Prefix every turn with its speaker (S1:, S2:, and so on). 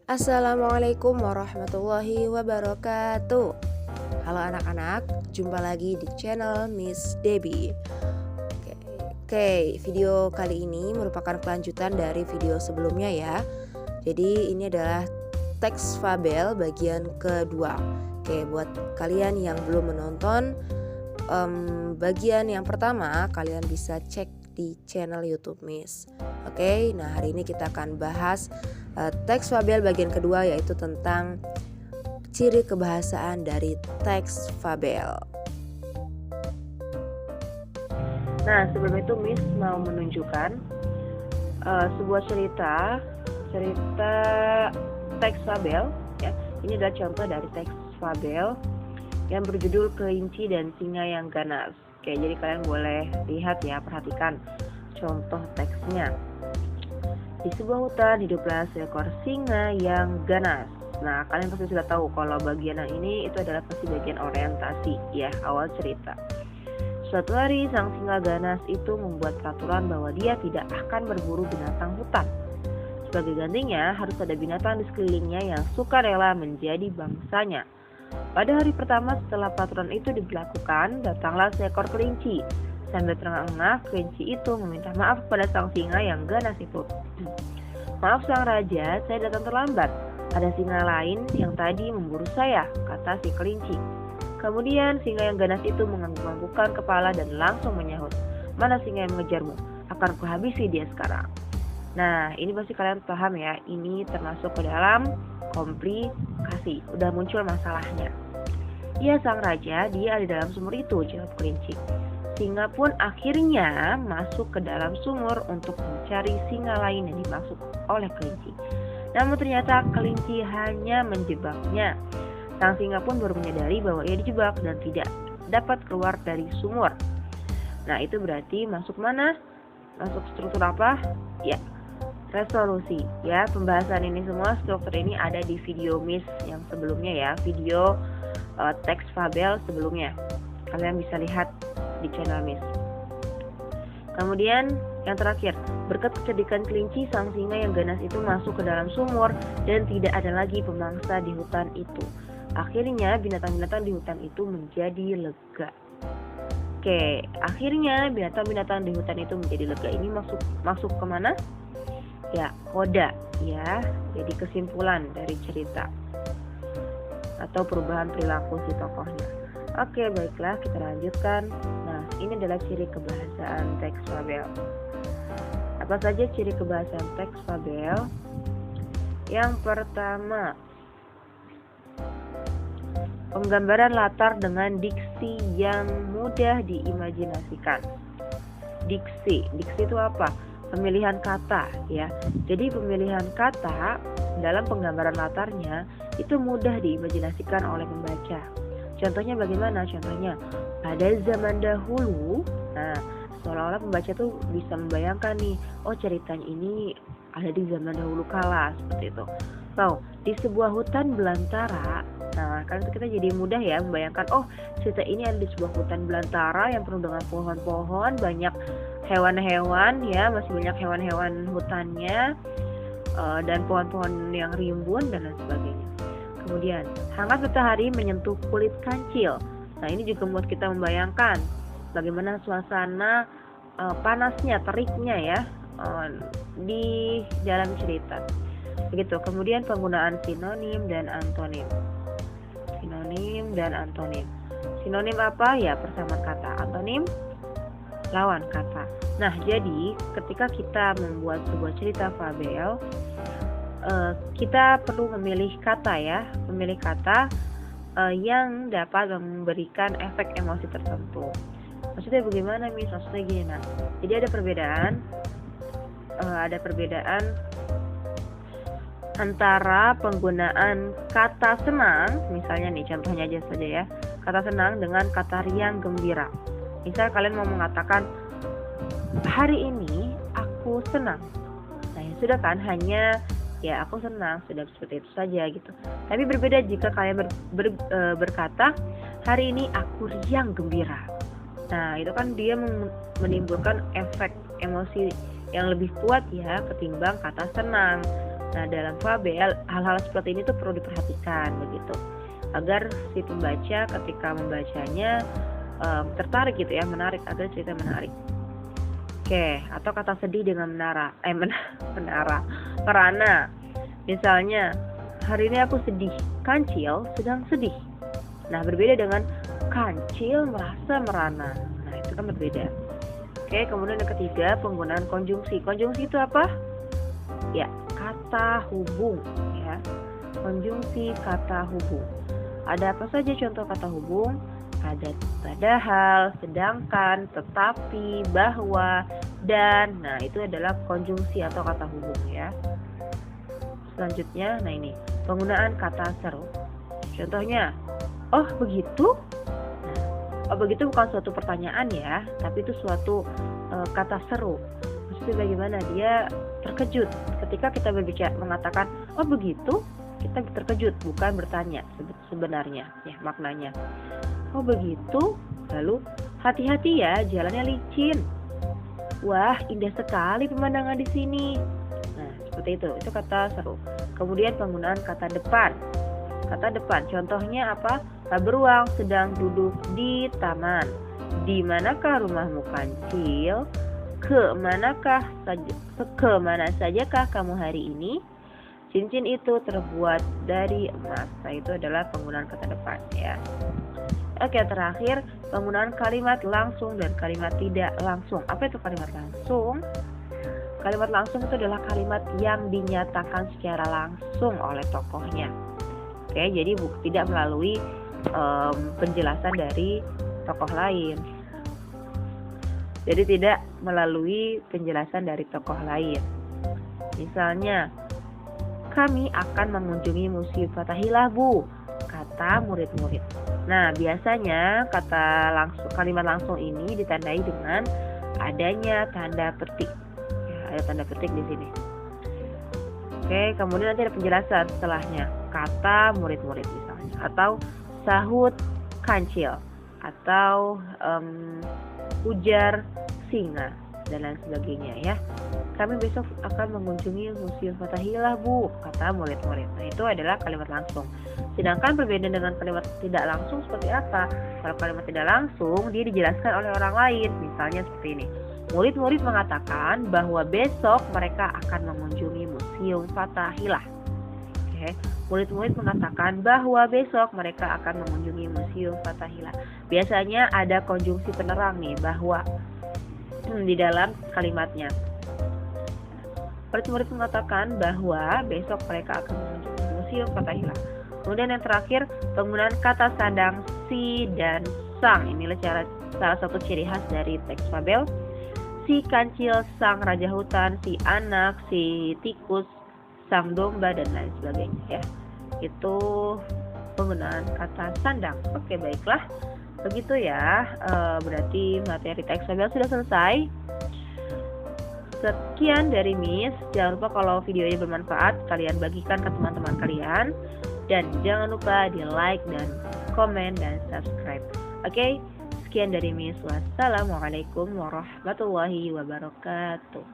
S1: Assalamualaikum warahmatullahi wabarakatuh. Halo anak-anak, jumpa lagi di channel Miss Debbie. Oke, video kali ini merupakan kelanjutan dari video sebelumnya ya. Jadi ini adalah teks fabel bagian kedua. Oke, buat kalian yang belum menonton bagian yang pertama, kalian bisa cek di channel YouTube Miss. Oke, nah hari ini kita akan bahas teks fabel bagian kedua, yaitu tentang ciri kebahasaan dari teks fabel. Nah, sebelum itu Miss mau menunjukkan sebuah cerita teks fabel ya. Ini adalah contoh dari teks fabel yang berjudul Kelinci dan Singa yang Ganas. Oke, jadi kalian boleh lihat ya, perhatikan contoh teksnya. Di sebuah hutan hiduplah seekor singa yang ganas. Nah, kalian pasti sudah tahu kalau bagian ini itu adalah pasti bagian orientasi ya, awal cerita. Suatu hari sang singa ganas itu membuat peraturan bahwa dia tidak akan berburu binatang hutan. Sebagai gantinya harus ada binatang di sekelilingnya yang sukarela menjadi bangsanya. Pada hari pertama setelah peraturan itu diberlakukan, datanglah seekor kelinci. Sambil terengah-engah, kelinci itu meminta maaf kepada sang singa yang ganas itu. Maaf sang raja, saya datang terlambat. Ada singa lain yang tadi memburu saya, kata si kelinci. Kemudian singa yang ganas itu mengangguk-anggukkan kepala dan langsung menyahut. Mana singa yang mengejarmu? Akan kuhabisi dia sekarang. Nah, ini pasti kalian paham ya, ini termasuk ke dalam komplikasi. Udah muncul masalahnya. Ya, sang raja, dia ada dalam sumur itu, jawab kelinci. Singa pun akhirnya masuk ke dalam sumur untuk mencari singa lain yang dimaksud oleh kelinci. Namun ternyata kelinci hanya menjebaknya. Sang singa pun baru menyadari bahwa ia dijebak dan tidak dapat keluar dari sumur. Nah, itu berarti masuk mana? Masuk struktur apa? Ya, resolusi. Ya, pembahasan ini semua, struktur ini ada di video Miss yang sebelumnya ya, video teks fabel sebelumnya. Kalian bisa lihat di channel Miss. Kemudian yang terakhir, berkat kecerdikan kelinci, sang singa yang ganas itu masuk ke dalam sumur dan tidak ada lagi pemangsa di hutan itu. Akhirnya binatang-binatang di hutan itu menjadi lega. Oke, akhirnya binatang-binatang di hutan itu menjadi lega. Ini masuk kemana? Ya, koda ya. Jadi kesimpulan dari cerita atau perubahan perilaku si tokohnya. Oke, baiklah, kita lanjutkan. Nah, ini adalah ciri kebahasaan teks fabel. Apa saja ciri kebahasaan teks fabel? Yang pertama, penggambaran latar dengan diksi yang mudah diimajinasikan. Diksi itu apa? Pemilihan kata ya. Jadi pemilihan kata dalam penggambaran latarnya itu mudah diimajinasikan oleh pembaca. Contohnya bagaimana? Contohnya pada zaman dahulu, nah seolah-olah pembaca tuh bisa membayangkan nih, oh ceritanya ini ada di zaman dahulu kala, seperti itu. Atau di sebuah hutan belantara, nah kan kita jadi mudah ya membayangkan, oh cerita ini ada di sebuah hutan belantara yang penuh dengan pohon-pohon, banyak hewan-hewan ya, masih banyak hewan-hewan hutannya, dan pohon-pohon yang rimbun dan lain sebagainya. Kemudian, hangat matahari menyentuh kulit kancil. Nah, ini juga membuat kita membayangkan bagaimana suasana panasnya, teriknya ya di dalam cerita. Begitu. Kemudian penggunaan sinonim dan antonim. Sinonim dan antonim. Sinonim apa? Ya, persamaan kata. Antonim lawan kata. Nah, jadi ketika kita membuat sebuah cerita fabel, kita perlu memilih kata ya, memilih kata yang dapat memberikan efek emosi tertentu. Maksudnya bagaimana Miss? Maksudnya gini, nah. Jadi ada perbedaan antara penggunaan kata senang, misalnya nih contohnya aja saja ya, kata senang dengan kata riang gembira. Misal kalian mau mengatakan hari ini aku senang. Nah, ya sudah kan, hanya ya aku senang, sudah seperti itu saja gitu. Tapi berbeda jika kalian berkata hari ini aku riang gembira. Nah, itu kan dia menimbulkan efek emosi yang lebih kuat ya ketimbang kata senang. Nah, dalam fabel hal-hal seperti ini tuh perlu diperhatikan begitu, agar si pembaca ketika membacanya tertarik gitu ya, menarik, agar cerita menarik. Oke, atau kata sedih dengan merana. Misalnya, hari ini aku sedih. Kancil sedang sedih. Nah, berbeda dengan kancil merasa merana. Nah, itu kan berbeda. Oke, kemudian yang ketiga, penggunaan konjungsi. Konjungsi itu apa? Ya, kata hubung ya. Konjungsi kata hubung. Ada apa saja contoh kata hubung? Ada padahal, sedangkan, tetapi, bahwa, dan. Nah, itu adalah konjungsi atau kata hubung ya. Selanjutnya, nah ini, penggunaan kata seru. Contohnya, oh begitu? Nah, oh begitu bukan suatu pertanyaan ya, tapi itu suatu kata seru. Maksudnya bagaimana? Dia terkejut ketika kita berbicara mengatakan, oh begitu? Kita terkejut, bukan bertanya sebenarnya ya maknanya. Oh begitu? Lalu, hati-hati ya, jalannya licin. Wah, indah sekali pemandangan di sini. Nah, seperti itu kata seru. Kemudian penggunaan kata depan. Kata depan, contohnya apa? Pak Beruang sedang duduk di taman. Di manakah rumahmu Kancil? Ke mana sajakah kamu hari ini? Cincin itu terbuat dari emas. Nah, itu adalah penggunaan kata depan ya. Oke, terakhir penggunaan kalimat langsung dan kalimat tidak langsung. Apa itu kalimat langsung? Kalimat langsung itu adalah kalimat yang dinyatakan secara langsung oleh tokohnya. Oke, jadi tidak melalui penjelasan dari tokoh lain. Jadi tidak melalui penjelasan dari tokoh lain. Misalnya, kami akan mengunjungi Museum Fathahilah, Bu, kata murid-murid. Nah, biasanya kalimat langsung ini ditandai dengan adanya tanda petik. Ya, ada tanda petik di sini. Oke, kemudian nanti ada penjelasan setelahnya. Kata murid-murid misalnya, atau sahut Kancil, atau ujar singa, dan lain sebagainya ya. Kami besok akan mengunjungi Museum Fathahilah, Bu, kata murid-murid. Nah, itu adalah kalimat langsung. Sedangkan perbedaan dengan kalimat tidak langsung seperti apa? Kalau kalimat tidak langsung, dia dijelaskan oleh orang lain. Misalnya seperti ini. Murid-murid mengatakan bahwa besok mereka akan mengunjungi Museum Fathahilah. Oke. Murid-murid mengatakan bahwa besok mereka akan mengunjungi Museum Fathahilah. Biasanya ada konjungsi penerang nih, bahwa di dalam kalimatnya. Murid-murid mengatakan bahwa besok mereka akan mengunjungi Museum Fathahilah. Kemudian yang terakhir, penggunaan kata sandang si dan sang. Inilah salah satu ciri khas dari teks fabel. Si kancil, sang raja hutan, si anak, si tikus, sang domba, dan lain sebagainya ya. Itu penggunaan kata sandang. Oke, baiklah. Begitu ya. Berarti materi teks fabel sudah selesai. Sekian dari Miss. Jangan lupa kalau video ini bermanfaat, kalian bagikan ke teman-teman kalian. Dan jangan lupa di like dan komen dan subscribe. Oke, sekian dari Miss. Wassalamualaikum warahmatullahi wabarakatuh.